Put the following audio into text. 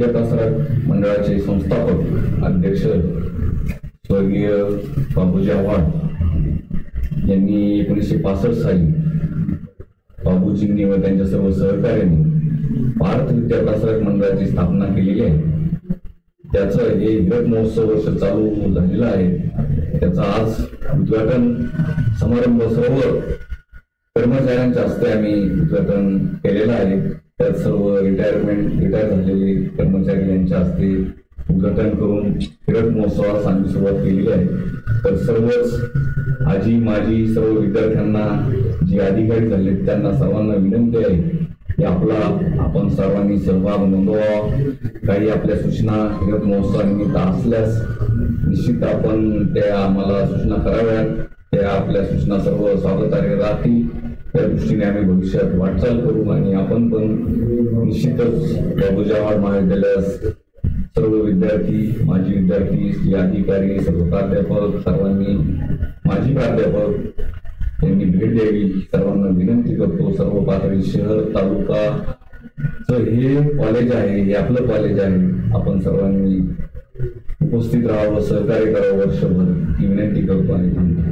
विद्याप्रसारक मंडळाचे संस्थापक अध्यक्ष स्वर्गीय बाबूजी आव्हाड यांनी 1965 साली बाबूजींनी व त्यांच्या सर्व सहकार्यांनी भारत विद्याप्रसारक मंडळाची स्थापना केलेली आहे. त्याचं हे हिरक महोत्सव वर्ष चालू झालेलं आहे. त्याचा आज उद्घाटन समारंभ सर्व कर्मचाऱ्यांच्या हस्ते आम्ही उद्घाटन केलेलं आहे. त्यात सर्व रिटायर झालेले कर्मचारी यांच्या हस्ते उद्घाटन करून हिरक महोत्सवास आम्ही सुरुवात केलेली आहे. तर सर्वच आजी माजी सर्व विद्यार्थ्यांना जे अधिकारी झाले त्यांना सर्वांना विनंती आहे की आपण सर्वांनी सहभाग नोंदवावा. काही आपल्या सूचना हिरक महोत्सवानिमित्त असल्यास निश्चित आपण त्या आम्हाला सूचना कराव्यात. त्या आपल्या सूचना सर्व स्वागतार्ह राहतील. त्या दृष्टीने आम्ही भविष्यात वाटचाल करू आणि आपण पण निश्चितच बाबूजी आव्हाड महाविद्यालयास सर्व विद्यार्थी माजी विद्यार्थी अधिकारी सर्व प्राध्यापक सर्वांनी माजी प्राध्यापक यांनी भेट द्यावी सर्वांना विनंती करतो. सर्व पातळी शहर तालुका हे कॉलेज आहे, हे आपलं कॉलेज आहे. आपण सर्वांनी उपस्थित राहावं सहकार्य करावं वर्षभर ही विनंती करतो आणि थांबतो.